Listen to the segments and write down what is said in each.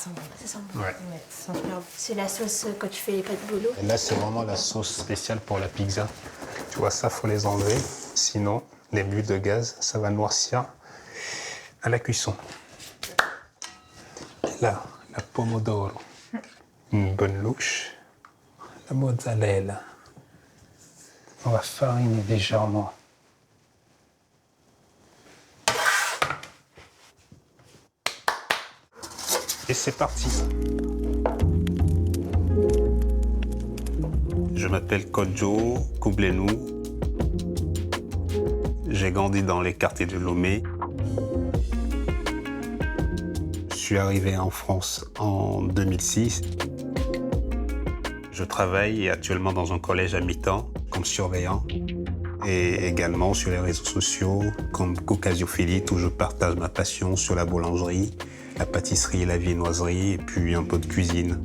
sent bon. Ça sent bon. Ouais. Ça sent super bon. C'est la sauce quand tu fais les pâtes bolo. Et là, c'est vraiment la sauce spéciale pour la pizza. Tu vois, ça, faut les enlever. Sinon, les bulles de gaz, ça va noircir à la cuisson. Et là, la pomodoro. Une bonne louche. La mozzarella. On va fariner légèrement. Et c'est parti. Je m'appelle Kodjo Koublenou. J'ai grandi dans les quartiers de Lomé. Je suis arrivé en France en 2006. Je travaille actuellement dans un collège à mi-temps comme surveillant et également sur les réseaux sociaux comme Caucasiophilite où je partage ma passion sur la boulangerie, la pâtisserie, la viennoiserie et puis un peu de cuisine.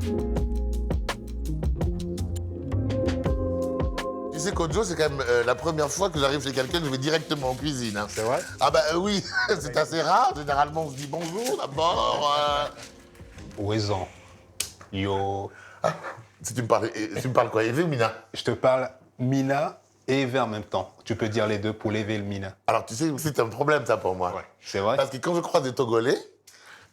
Tu sais, Kodjo, c'est quand même la première fois que j'arrive chez quelqu'un que je vais directement en cuisine. Hein. C'est vrai? Ah bah oui, c'est assez rare. Généralement, on se dit bonjour d'abord. Ouezan. Yo. Si tu me parles quoi, Eve ou Mina? Je te parle Mina et Eve en même temps. Tu peux dire les deux pour lever le Mina. Alors, tu sais, c'est un problème, ça, pour moi. Ouais. C'est vrai? Parce que quand je croise des Togolais,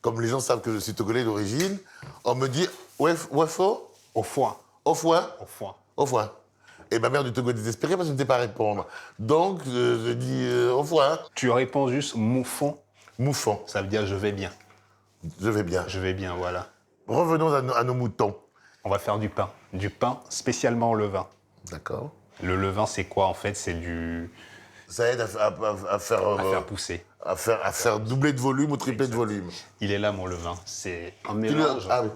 comme les gens savent que je suis Togolais d'origine, on me dit « Wefo ?» Au foin. Au foin? Au foin. Au foin. Et ma mère du Togo est désespérée parce que je ne sais pas répondre. Donc, je dis au foin. Tu réponds juste moufon. Moufon. Ça veut dire je vais bien. Je vais bien. Je vais bien, voilà. Revenons à nos moutons. On va faire du pain. Du pain spécialement au levain. D'accord. Le levain, c'est quoi en fait? C'est du... Ça aide à faire, à faire pousser. à faire doubler de volume ou tripler de volume. Il est là mon levain. C'est un Tu le- mélange. Ah oui.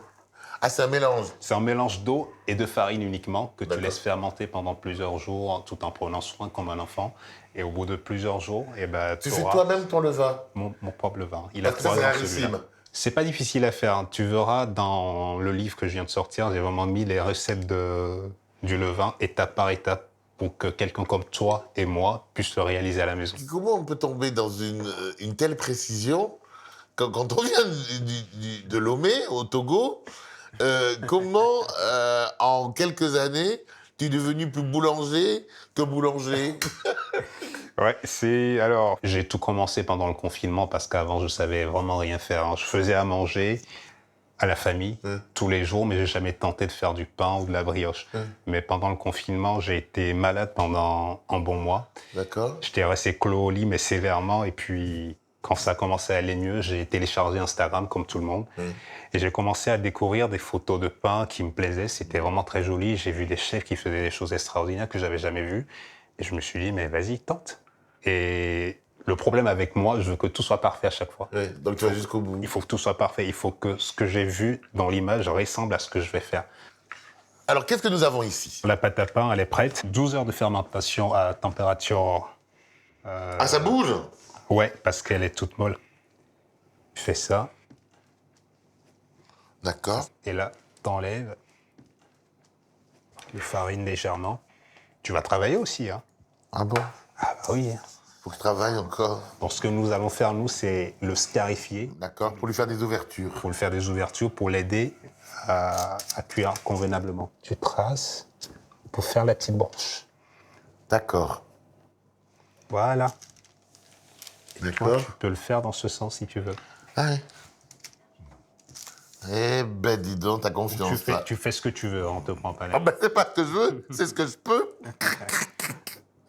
Ah, c'est un mélange. C'est un mélange d'eau et de farine uniquement que tu D'accord. laisses fermenter pendant plusieurs jours tout en prenant soin comme un enfant. Et au bout de plusieurs jours, eh ben, Tu fais t'auras toi-même ton levain. mon propre levain. Il Parce a que ça, 3 c'est ans rarissime. celui-là. C'est pas difficile à faire. Hein. Tu verras dans le livre que je viens de sortir, j'ai vraiment mis les recettes du levain étape par étape pour que quelqu'un comme toi et moi puisse le réaliser à la maison. Comment on peut tomber dans une telle précision quand on vient de Lomé, au Togo, comment, en quelques années, tu es devenu plus boulanger que boulanger? Ouais, alors, j'ai tout commencé pendant le confinement parce qu'avant, je savais vraiment rien faire. Hein. Je faisais à manger à la famille tous les jours, mais j'ai jamais tenté de faire du pain ou de la brioche. Mais pendant le confinement, j'ai été malade pendant un bon mois. D'accord. J'étais resté clos au lit, mais sévèrement. Et puis, quand ça a commencé à aller mieux, j'ai téléchargé Instagram comme tout le monde. Et j'ai commencé à découvrir des photos de pain qui me plaisaient. C'était vraiment très joli. J'ai vu des chefs qui faisaient des choses extraordinaires que j'avais jamais vues. Et je me suis dit, mais vas-y, tente. Et le problème avec moi, je veux que tout soit parfait à chaque fois. Ouais, donc tu vas jusqu'au bout. Il faut que tout soit parfait. Il faut que ce que j'ai vu dans l'image ressemble à ce que je vais faire. Alors, qu'est-ce que nous avons ici? La pâte à pain, elle est prête. 12 heures de fermentation à température... Ah, ça bouge? Ouais, parce qu'elle est toute molle. Tu fais ça, D'accord. et là, t'enlèves. Tu farines légèrement. Tu vas travailler aussi, hein? Ah bon? Ah bah oui. Faut que je travaille encore. Bon, ce que nous allons faire, nous, c'est le scarifier. D'accord, pour lui faire des ouvertures. Pour le faire des ouvertures, pour l'aider à cuire convenablement. Tu traces pour faire la petite branche. D'accord. Voilà. D'accord. Tu peux le faire dans ce sens si tu veux. Ah oui. Eh ben, dis donc, t'as confiance. là. Tu fais ce que tu veux, on te prend pas Ah la ben, c'est pas ce que je veux, c'est ce que je peux.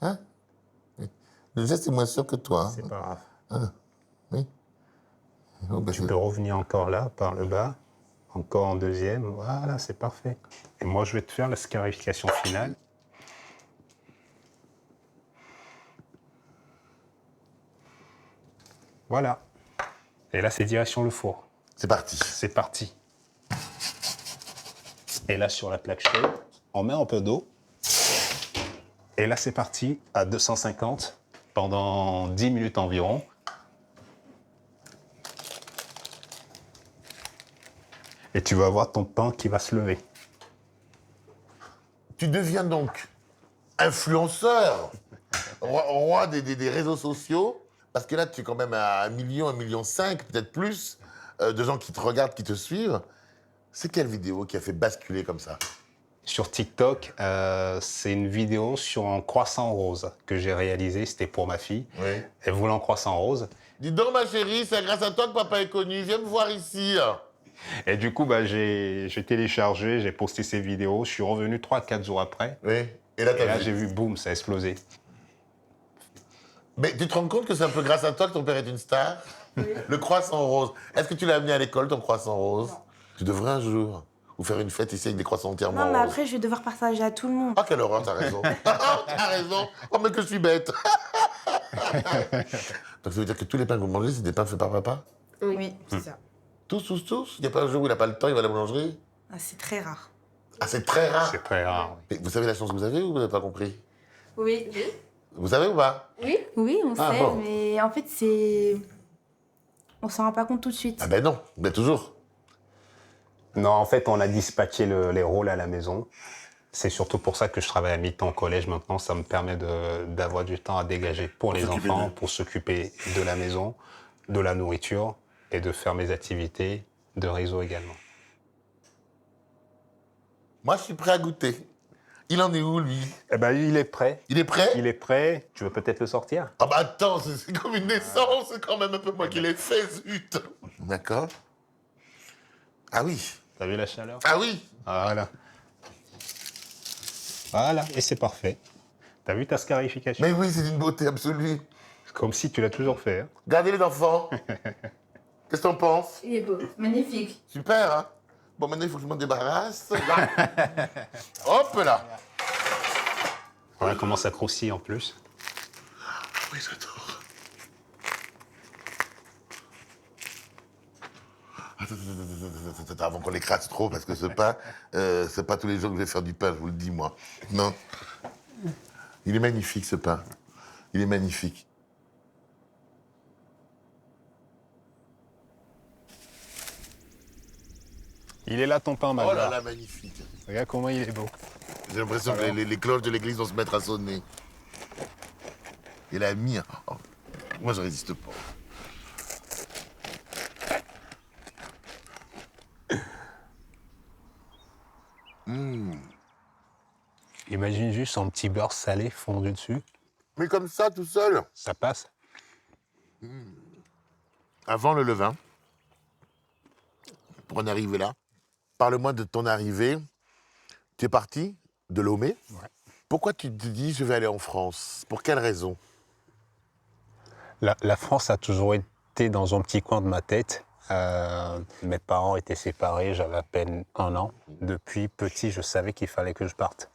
Hein? Déjà, c'est moins sûr que toi. Hein? C'est pas grave. Oui. Oh, ben, Tu peux revenir encore là, par le bas. Encore en deuxième. Voilà, c'est parfait. Et moi, je vais te faire la scarification finale. Voilà. Et là, c'est direction le four. c'est parti. C'est parti. Et là, sur la plaque chaude, on met un peu d'eau. Et là, c'est parti à 250 pendant 10 minutes environ. Et tu vas voir ton pain qui va se lever. Tu deviens donc influenceur, roi des réseaux sociaux, parce que là, tu es quand même à 1 million, 1,5 million, peut-être plus, de gens qui te regardent, qui te suivent. C'est quelle vidéo qui a fait basculer comme ça? Sur TikTok, c'est une vidéo sur un croissant rose que j'ai réalisé. C'était pour ma fille. Oui. Elle voulait un croissant rose. Dis donc, ma chérie, c'est grâce à toi que papa est connu. Viens me voir ici. Et du coup, bah, j'ai téléchargé, j'ai posté ces vidéos. Je suis revenu 3-4 jours après. Oui. Et là, Et t'as là, vu. j'ai vu, boum, ça a explosé. Mais tu te rends compte que c'est un peu grâce à toi que ton père est une star? Oui. Le croissant rose. Est-ce que tu l'as amené à l'école, ton croissant rose? Non. Tu devrais un jour. Ou faire une fête ici avec des croissants entièrement Non, mais roses. après, je vais devoir partager à tout le monde. Ah, quelle horreur, t'as raison. T'as raison. Oh, mais que je suis bête. Donc ça veut dire que tous les pains que vous mangez, c'est des pains faits par papa? Oui, c'est ça. Tous? Il n'y a pas un jour où il n'a pas le temps, il va à la boulangerie? Ah, c'est très rare. Ah, c'est très rare. C'est très rare. Oui. Mais vous savez la chance que vous avez ou vous n'avez pas compris? Oui. Vous savez ou pas? Oui. Oui, on Ah, sait, bon. mais en fait, c'est... On s'en rend pas compte tout de suite. Ah ben non, ben toujours. Non, en fait, on a dispatché les rôles à la maison. C'est surtout pour ça que je travaille à mi-temps au collège maintenant. Ça me permet d'avoir du temps à dégager pour les s'occuper enfants, d'eux. pour s'occuper de la maison, de la nourriture et de faire mes activités de réseau également. Moi, je suis prêt à goûter. Il en est où, lui? Eh ben, il est prêt. Il est prêt? Il est prêt. Tu veux peut-être le sortir? Ah bah attends, c'est comme une naissance, c'est quand même un peu moi qui l'ai fait, zut. D'accord. Ah oui. T'as vu la chaleur? Ah oui. Voilà. Voilà, et c'est parfait. T'as vu ta scarification? Mais oui, c'est une beauté absolue. Comme si tu l'as toujours fait. Hein. Regardez les enfants. Qu'est-ce que t'en penses? Il est beau. Magnifique. Super, hein? Bon, maintenant, il faut que je m'en débarrasse. Hop là. Voilà comment ça croustille en plus. Oui, j'adore. Attends, avant qu'on l'écrase trop, parce que ce pain, c'est pas tous les jours que je vais faire du pain, je vous le dis, moi. Non. Il est magnifique, ce pain. Il est magnifique. Il est là ton pain, Oh Magda. là là, magnifique. Regarde comment il est beau. J'ai l'impression que les cloches de l'église vont se mettre à sonner. Et la mie, oh, moi, je résiste pas. Imagine juste un petit beurre salé fondu dessus. Mais comme ça, tout seul. Ça passe. Avant le levain, pour en arriver là, parle-moi de ton arrivée. Tu es parti de Lomé. Ouais. Pourquoi tu te dis je vais aller en France? Pour quelle raison? La France a toujours été dans un petit coin de ma tête. Mes parents étaient séparés, j'avais à peine 1 an. Depuis petit, je savais qu'il fallait que je parte.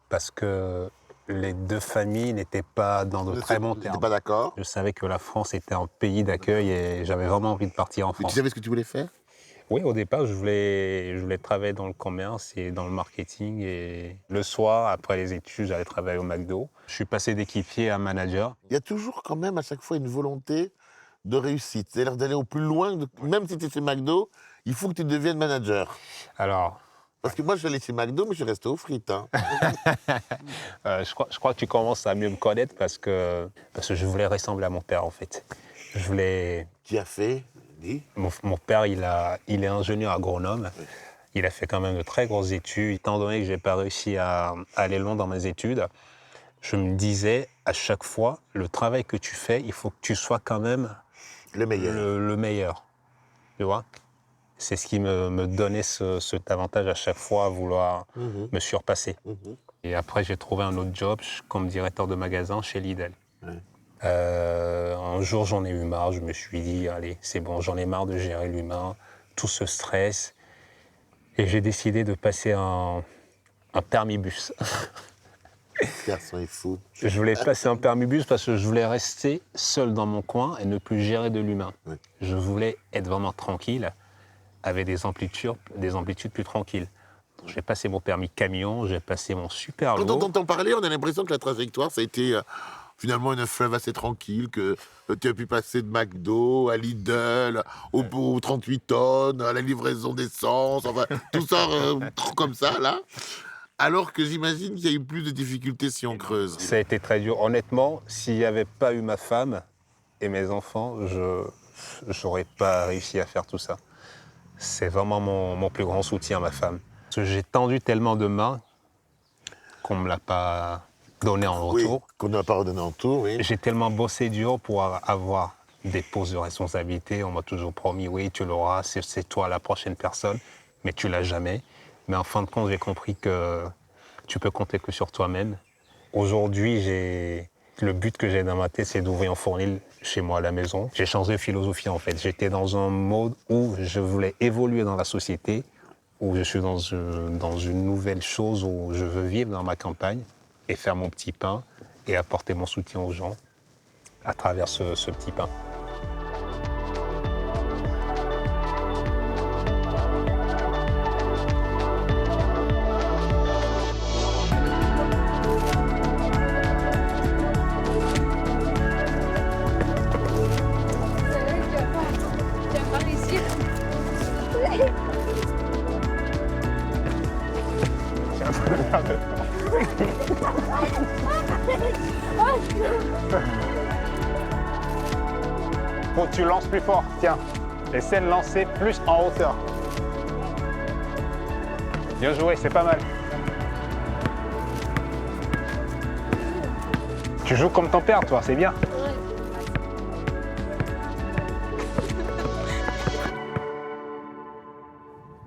Parce que les deux familles n'étaient pas dans de très bons Tu termes. n'es pas d'accord? Je savais que la France était un pays d'accueil et j'avais vraiment envie de partir en Mais tu France. savais ce que tu voulais faire? Oui, au départ, je voulais travailler dans le commerce et dans le marketing. Et le soir, après les études, j'allais travailler au McDo. Je suis passé d'équipier à manager. Il y a toujours quand même à chaque fois une volonté de réussite. C'est-à-dire d'aller au plus loin. Même si tu es chez McDo, il faut que tu deviennes manager. Alors, Parce que moi, je suis allé chez McDo, mais je suis resté aux frites. Hein. je crois que tu commences à mieux me connaître parce que je voulais ressembler à mon père, en fait. Je voulais... Qui a fait? Dis. Mon père, il est ingénieur agronome. Il a fait quand même de très grosses études. Étant donné que je n'ai pas réussi à aller loin dans mes études, je me disais à chaque fois, le travail que tu fais, il faut que tu sois quand même Le meilleur. le meilleur. Tu vois? C'est ce qui me donnait cet avantage à chaque fois à vouloir me surpasser. Et après, j'ai trouvé un autre job comme directeur de magasin chez Lidl. Ouais. Un jour, j'en ai eu marre. Je me suis dit, allez, c'est bon, j'en ai marre de gérer l'humain, tout ce stress. Et j'ai décidé de passer un permis-bus. Ce garçon est fou. Je voulais passer un permis-bus parce que je voulais rester seul dans mon coin et ne plus gérer de l'humain. Oui. Je voulais être vraiment tranquille, avec des amplitudes plus tranquilles. Donc, j'ai passé mon permis camion, j'ai passé mon super Quand on lot. t'entend parler, on a l'impression que la trajectoire, ça a été finalement une fleuve assez tranquille, que tu as pu passer de McDo à Lidl, au 38 tonnes, à la livraison d'essence, enfin, tout ça comme ça, là. Alors que j'imagine qu'il y a eu plus de difficultés si on creuse. Ça a été très dur. Honnêtement, s'il n'y avait pas eu ma femme et mes enfants, j'aurais pas réussi à faire tout ça. C'est vraiment mon plus grand soutien, ma femme. Parce que j'ai tendu tellement de mains qu'on me l'a pas donné en Oui, retour. qu'on n'a pas redonné en tour, oui. J'ai tellement bossé dur pour avoir des postes de responsabilité. On m'a toujours promis, oui, tu l'auras, c'est toi la prochaine personne, mais tu l'as jamais. Mais en fin de compte, j'ai compris que tu peux compter que sur toi-même. Aujourd'hui, le but que j'ai dans ma tête, c'est d'ouvrir un fournil chez moi à la maison. J'ai changé de philosophie en fait. J'étais dans un mode où je voulais évoluer dans la société, où je suis dans une nouvelle chose, où je veux vivre dans ma campagne et faire mon petit pain et apporter mon soutien aux gens à travers ce petit pain. Tu vas pas réussir. Faut que tu lances plus fort, tiens. Essaie de lancer plus en hauteur. Bien joué, c'est pas mal. Tu joues comme ton père, toi, c'est bien.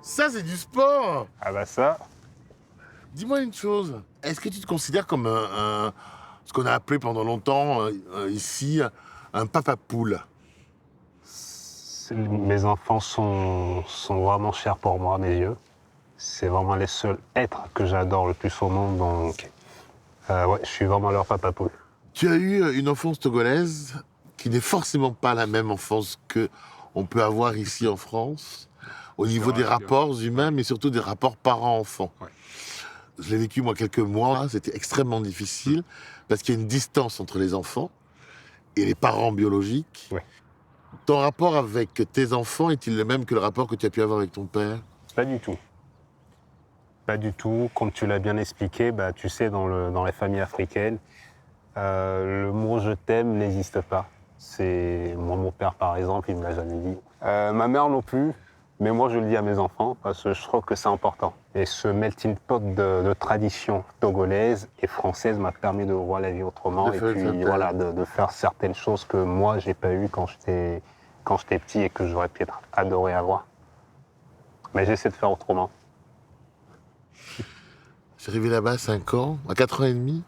Ça, c'est du sport. Ah bah ça, Dis-moi une chose. Est-ce que tu te considères comme ce qu'on a appelé pendant longtemps ici un papa poule? mes enfants sont vraiment chers pour moi, à mes yeux. C'est vraiment les seuls êtres que j'adore le plus au monde, donc ouais, je suis vraiment leur papa poule. Tu as eu une enfance togolaise qui n'est forcément pas la même enfance que on peut avoir ici en France, au niveau des rapports humains, mais surtout des rapports parents-enfants. Ouais. Je l'ai vécu, moi, quelques mois. C'était extrêmement difficile parce qu'il y a une distance entre les enfants et les parents biologiques. Ouais. Ton rapport avec tes enfants est-il le même que le rapport que tu as pu avoir avec ton père? Pas du tout. Pas du tout. Comme tu l'as bien expliqué, bah, tu sais, dans les familles africaines, le mot « je t'aime » n'existe pas. Moi, mon père, par exemple, il ne me l'a jamais dit. Ma mère non plus, mais moi, je le dis à mes enfants parce que je trouve que c'est important. Et ce melting pot de tradition togolaise et française m'a permis de voir la vie autrement et puis voilà, de faire certaines choses que moi, j'ai pas eues quand j'étais petit et que j'aurais peut-être adoré avoir. Mais j'essaie de faire autrement. Je suis arrivé là-bas à 5 ans, à 4 ans et demi,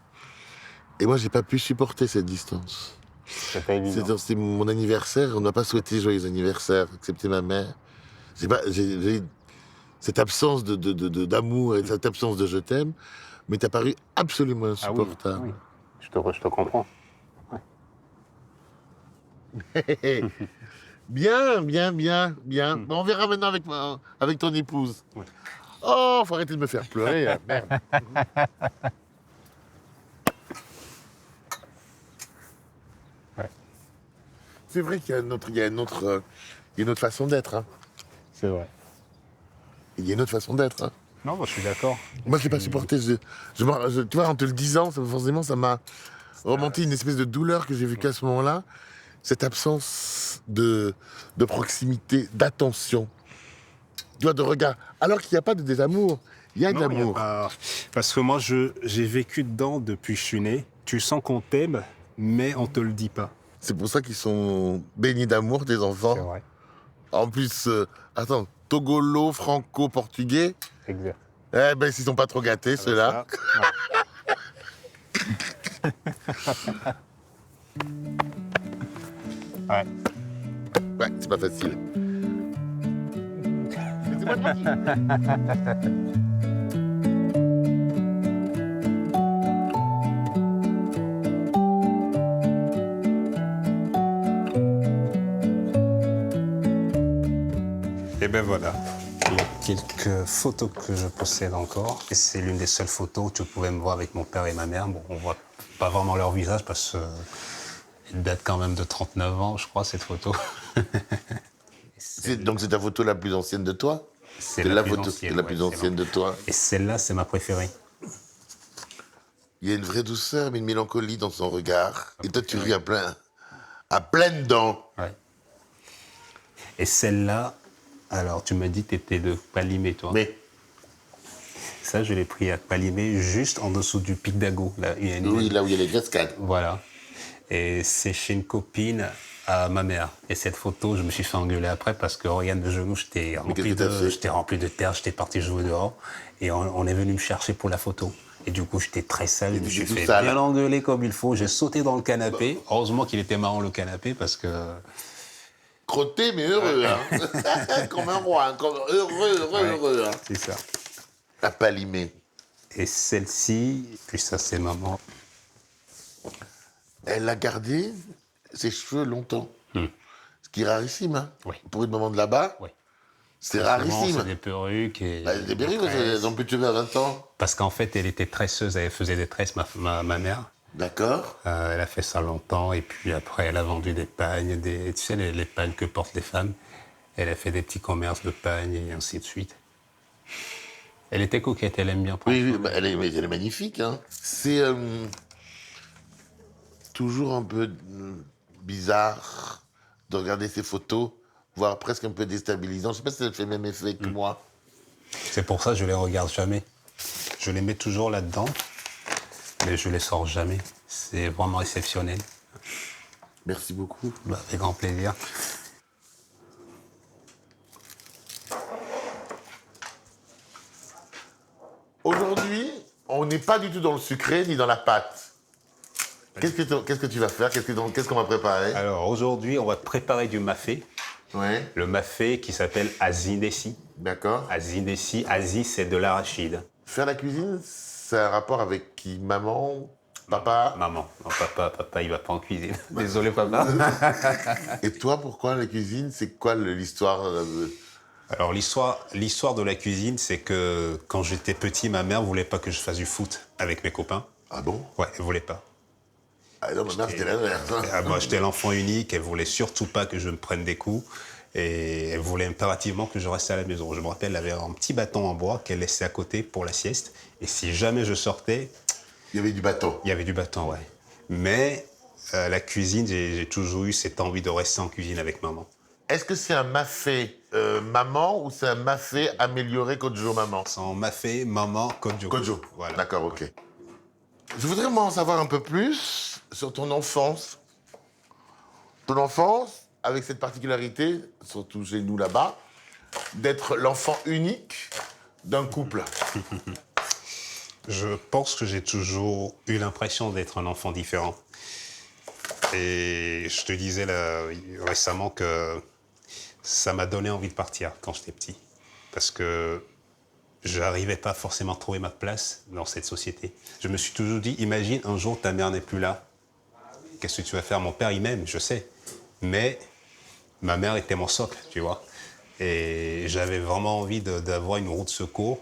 et moi, j'ai pas pu supporter cette distance. C'est pas évident. C'était mon anniversaire, on n'a pas souhaité joyeux anniversaire, excepté ma mère. J'ai cette absence d'amour et cette absence de je t'aime m'est apparue absolument insupportable. Ah oui, oui. Je te comprends. Ouais. Bien, bien, bien, bien. Bon, on verra maintenant avec ton épouse. Ouais. Oh, faut arrêter de me faire pleurer, hein, merde. Ouais. C'est vrai qu'il y a une autre façon d'être. Hein. C'est vrai. Il y a une autre façon d'être. Hein. Non, moi je suis d'accord. Moi, je l'ai pas supporté. Tu vois, en te le disant, forcément, ça m'a remonté une espèce de douleur que j'ai vécue à ce moment-là. Cette absence de proximité, d'attention, tu vois, de regard. Alors qu'il n'y a pas de désamour, il y a de l'amour. Parce que moi, j'ai vécu dedans depuis que je suis né. Tu sens qu'on t'aime, mais on te le dit pas. C'est pour ça qu'ils sont baignés d'amour, tes enfants. C'est vrai. En plus, attends, togolo, franco-portugais. Exact. Eh ben, s'ils sont pas trop gâtés, ceux-là. Ouais. Ouais, c'est pas facile. Laissez-moi tranquille. Et ben voilà. Il y a quelques photos que je possède encore. Et c'est l'une des seules photos où tu pouvais me voir avec mon père et ma mère. Bon, on voit pas vraiment leur visage parce qu'elle date quand même de 39 ans, je crois, cette photo. Donc c'est ta photo la plus ancienne de toi? C'est la photo la plus ancienne de toi. Et celle-là, c'est ma préférée. Il y a une vraie douceur, mais une mélancolie dans son regard. Et toi, tu ris à pleines dents. Ouais. Et celle-là, alors tu m'as dit que tu étais de Palimé, toi. Mais Ça, je l'ai pris à Palimé, juste en dessous du pic d'Ago. Là, il y a une- oui, là où il y a les cascades. Voilà. Et c'est chez une copine à ma mère. Et cette photo, je me suis fait engueuler après parce que regarde le genou, j'étais qu'est-ce que t'as fait rempli de terre, j'étais parti jouer dehors. Et on est venu me chercher pour la photo. Et du coup, j'étais très sale, je me suis tout fait sale. bien engueuler comme il faut. J'ai sauté dans le canapé. Heureusement qu'il était marrant le canapé parce que... Crotté, mais heureux, hein. Comme un roi, hein. Comme heureux, hein. C'est ça. À Palimé. Et celle-ci, puis ça c'est maman. Elle a gardé ses cheveux longtemps. Ce qui est rarissime, hein. Oui. Pour une maman de là-bas, Oui. c'est Souvent, rarissime. c'est des perruques et... Bah, des perruques, elles ont plus de cheveux à 20 ans. Parce qu'en fait, elle était tresseuse, elle faisait des tresses, ma mère. D'accord. Elle a fait ça longtemps et puis après, elle a vendu des pagnes, tu sais, les pagnes que portent les femmes. Elle a fait des petits commerces de pagnes et ainsi de suite. Elle était coquette, elle aime bien prendre. Oui, bah, elle est magnifique, hein. C'est toujours un peu bizarre de regarder ces photos, voire presque un peu déstabilisant. Je sais pas si ça fait le même effet que moi. C'est pour ça que je les regarde jamais. Je les mets toujours là-dedans, mais je les sors jamais. C'est vraiment exceptionnel. Merci beaucoup. Bah, avec grand plaisir. Aujourd'hui, on n'est pas du tout dans le sucré ni dans la pâte. Qu'est-ce que tu vas faire? Qu'est-ce qu'on va préparer? Alors aujourd'hui, on va préparer du mafé. Ouais, Le mafé qui s'appelle Azindessi. d'accord. Azindessi, Azi, c'est de l'arachide. Faire la cuisine, c'est un rapport avec qui? Maman? Papa? Maman. Non, papa, il va pas en cuisine. Désolé, papa. Et toi, pourquoi la cuisine? C'est quoi l'histoire Alors l'histoire de la cuisine, c'est que quand j'étais petit, ma mère voulait pas que je fasse du foot avec mes copains. Ah bon? Ouais, elle voulait pas. Ah non, ma mère, c'était l'inverse. Moi, j'étais l'enfant unique, elle voulait surtout pas que je me prenne des coups. Et elle voulait impérativement que je reste à la maison. Je me rappelle, elle avait un petit bâton en bois qu'elle laissait à côté pour la sieste. Et si jamais je sortais, Il y avait du bateau. il y avait du bâton, ouais. Mais la cuisine, j'ai toujours eu cette envie de rester en cuisine avec maman. Est-ce que c'est un mafé maman ou c'est un mafé amélioré Kojo maman? Sans mafé, maman, Kojo. Kojo. Voilà. D'accord, ok. Je voudrais m'en savoir un peu plus sur ton enfance. Ton enfance, avec cette particularité, surtout chez nous là-bas, d'être l'enfant unique d'un couple. Je pense que j'ai toujours eu l'impression d'être un enfant différent. Et je te disais là, récemment que ça m'a donné envie de partir quand j'étais petit. Parce que je n'arrivais pas forcément à trouver ma place dans cette société. Je me suis toujours dit, imagine un jour ta mère n'est plus là. Qu'est-ce que tu vas faire? Mon père, il m'aime, je sais. Mais ma mère était mon socle, tu vois. Et j'avais vraiment envie d'avoir une roue de secours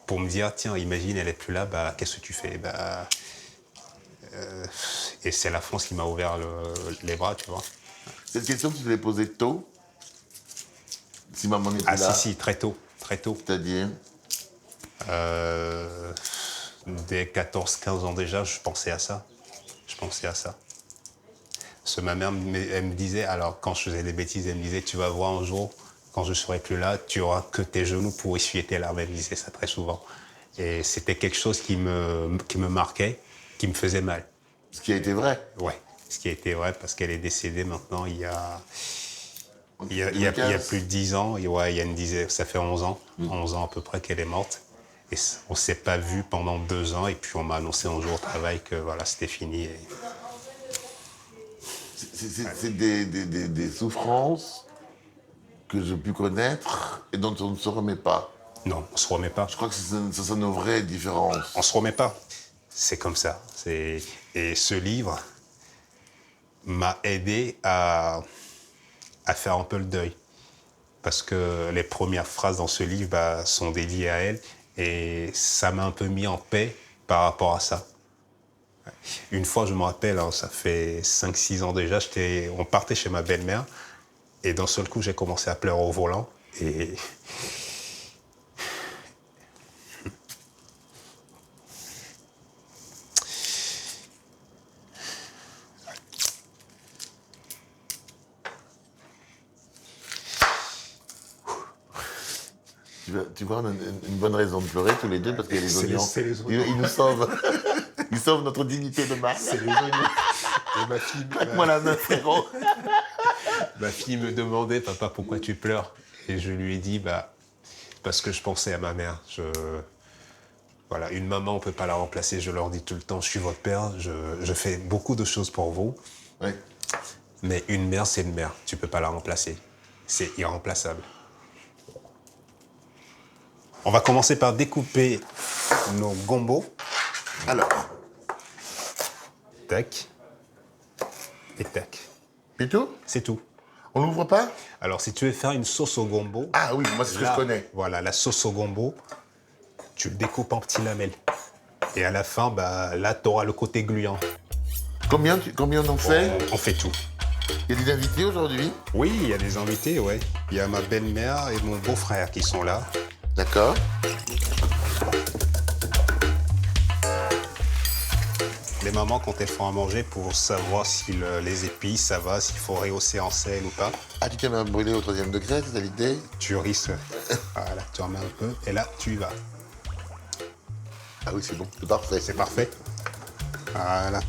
pour me dire, tiens, imagine, elle n'est plus là, bah, qu'est-ce que tu fais? Et c'est la France qui m'a ouvert les bras, tu vois. Cette question, tu te l'es posée tôt? Si maman n'était Ah là? si, très tôt, très tôt. C'est-à-dire? Dès 14-15 ans déjà, je pensais à ça. Je pensais à ça. Parce que ma mère, elle me disait, alors quand je faisais des bêtises, elle me disait, tu vas voir un jour, quand je ne serai plus là, tu auras que tes genoux pour essuyer tes larmes. Elle me disait ça très souvent. Et c'était quelque chose qui me marquait, qui me faisait mal. Ce qui a été vrai. Ouais, ce qui a été vrai, parce qu'elle est décédée maintenant il y a plus de 10 ans. Et ouais, il y a une dizaine, ça fait 11 ans. 11 ans à peu près qu'elle est morte. Et on ne s'est pas vu pendant 2 ans. Et puis on m'a annoncé un jour au travail que voilà, c'était fini. Et... C'est des souffrances que j'ai pu connaître et dont on ne se remet pas. Non, on ne se remet pas. Je crois que ce sont nos vraies différences. On ne se remet pas. C'est comme ça. Et ce livre m'a aidé à faire un peu le deuil. Parce que les premières phrases dans ce livre sont dédiées à elle. Et ça m'a un peu mis en paix par rapport à ça. Une fois, je me rappelle, hein, ça fait 5-6 ans déjà, on partait chez ma belle-mère. Et d'un seul coup, j'ai commencé à pleurer au volant. Et... Tu vois, on a une bonne raison de pleurer tous les deux parce qu'il y a les C'est les- oignons. c'est les oignons. Ils nous sauvent. Ils sauvent notre dignité de mari. C'est les oignons. Et ma fille, Claque-moi la main, frérot. ma fille me demandait, papa, pourquoi tu pleures? Et je lui ai dit, parce que je pensais à ma mère. Voilà, une maman, on ne peut pas la remplacer. Je leur dis tout le temps, je suis votre père, je fais beaucoup de choses pour vous. Ouais. Mais une mère, c'est une mère. Tu ne peux pas la remplacer. C'est irremplaçable. On va commencer par découper nos gombos. Alors, Tac. Et tac. et tout? C'est tout. On l'ouvre pas? Alors, si tu veux faire une sauce au gombo... Ah oui, moi c'est ce que là, je connais. Voilà, la sauce au gombo, tu le découpes en petits lamelles. Et à la fin, là, tu auras le côté gluant. Combien on en fait? On fait tout. Il y a des invités aujourd'hui? Oui, il y a des invités, ouais. Il y a ma belle-mère et mon beau-frère qui sont là. D'accord. Les mamans, quand elles font à manger, pour savoir si les épices, ça va, s'il faut rehausser en sel ou pas, Ah, tu t'es même brûlé au 3e degré, c'est ça l'idée? tu risques. Voilà, tu en mets un peu et là, tu y vas. Ah oui, c'est bon, c'est parfait. C'est parfait. Voilà.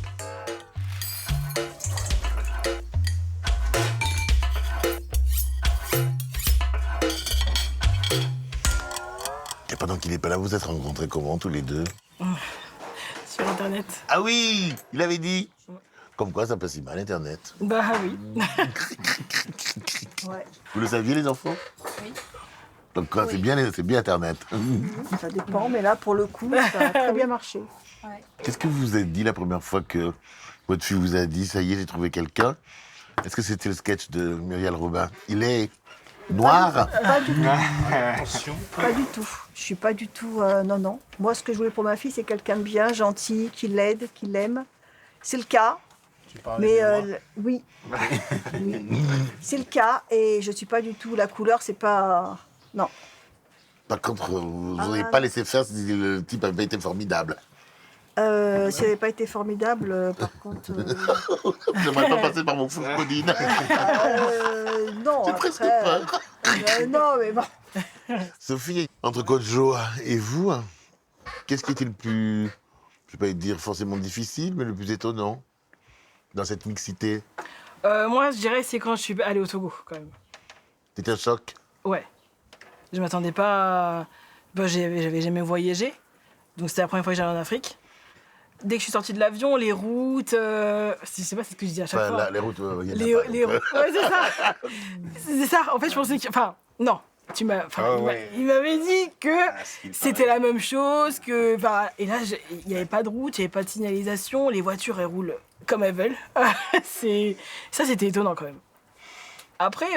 Et pendant qu'il n'est pas là, vous êtes rencontrés comment, tous les deux? Sur Internet. Ah oui, il avait dit. Comme quoi, ça passe si mal, Internet. Bah oui. Ouais, Vous le saviez, les enfants? Oui. Donc quoi, Oui. c'est bien Internet. ça dépend, mais là, pour le coup, ça a très bien marché. Ouais. Qu'est-ce que vous vous êtes dit la première fois que votre fille vous a dit, ça y est, j'ai trouvé quelqu'un? Est-ce que c'était le sketch de Muriel Robin? Il est noir? Pas du tout. Attention. Pas du tout. Je suis pas du tout. Non. Moi, ce que je voulais pour ma fille, c'est quelqu'un de bien, gentil, qui l'aide, qui l'aime. C'est le cas. Mais oui. Oui. C'est le cas. Et je suis pas du tout. La couleur, c'est pas. Non. Par contre, vous n'auriez pas laissé faire si le type avait été formidable. Si elle n'avait pas été formidable, par contre. J'aimerais pas passer par mon fou de Codine. Non. J'ai presque après, peur. non, mais bon. Sophie, entre Coach Jo et vous, qu'est-ce qui était le plus, je vais pas dire forcément difficile, mais le plus étonnant dans cette mixité? Moi, je dirais c'est quand je suis allée au Togo, quand même. C'était un choc? Ouais. Je m'attendais pas à... j'avais jamais voyagé. Donc c'était la première fois que j'allais en Afrique. Dès que je suis sortie de l'avion, les routes... je sais pas, c'est ce que je dis à chaque Enfin, fois. les routes, il y en a Les pas, routes... donc, Ouais, c'est ça. C'est ça. En fait, je pensais que... Enfin, non. Il m'avait dit que c'était la même chose, que... Enfin, et là, il n'y avait pas de route, il n'y avait pas de signalisation. Les voitures, elles roulent comme elles veulent. Ça, c'était étonnant, quand même. Après,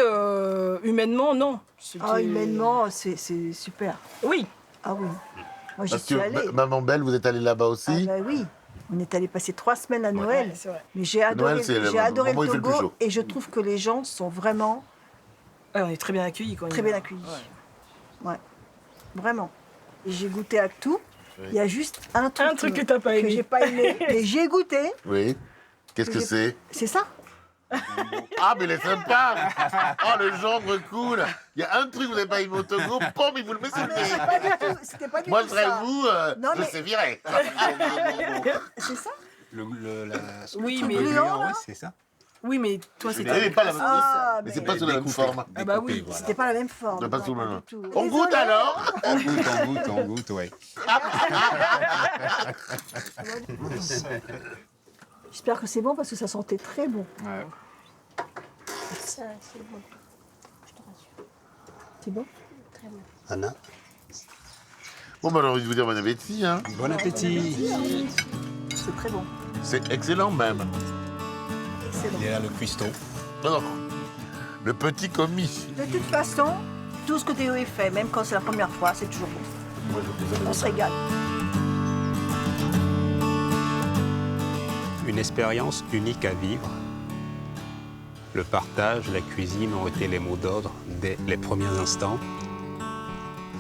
humainement, non. Ah, humainement, c'est super. Oui. Ah oui. Moi, j'y Parce suis allée. que Maman Belle, vous êtes allée là-bas Ah aussi? bah oui. On est allé passer 3 semaines à Noël. Ouais, c'est vrai. Mais j'ai adoré, Noël, c'est le j'ai adoré moment où le il fait le plus Togo chaud. et je trouve que les gens sont vraiment Ouais, on est très bien accueillis quand on y très va. bien accueillis. Ouais. Ouais. Vraiment. Et j'ai goûté à tout. Il y a juste un truc, Un truc que t'as pas aimé. j'ai pas aimé. Mais j'ai goûté. Oui. Qu'est-ce que c'est? C'est ça. Ah, mais il est sympa! Oh, le gendre cool! Il y a un truc que vous n'avez pas aimé au Togo, pomme, il vous le met sur le Mais nez. c'est pas du tout. C'était pas du Moi, tout je serais ça. vous, Non, je mais- sais virer. C'est ça. Oui, truc mais... gluant, là. c'est ça. Oui, mais toi, Mais c'était... pas la même. Ah, Mais mais c'est pas sous la même forme. Ah bah oui. c'était pas la même forme. C'est pas Non, sous le du même. tout. On goûte alors? On goûte, ouais. J'espère que c'est bon parce que ça sentait très bon. Ça, c'est bon. Je te rassure. C'est bon. Très bon. Anna, Bon, bah, alors, je vais vous dire bon appétit, hein. bon appétit. C'est très bon. C'est excellent, même. Excellent. Il est là le cuistot. Non, non. Le petit commis. De toute façon, tout ce que Théo est fait, même quand c'est la première fois, c'est toujours bon. On se régale. Une expérience unique à vivre. Le partage, la cuisine ont été les mots d'ordre dès les premiers instants.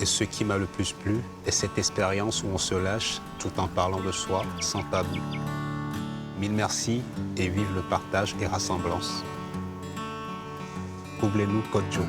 Et ce qui m'a le plus plu est cette expérience où on se lâche tout en parlant de soi, sans tabou. Mille merci et vive le partage et rassemblance. Oubliez-nous Coach Jo.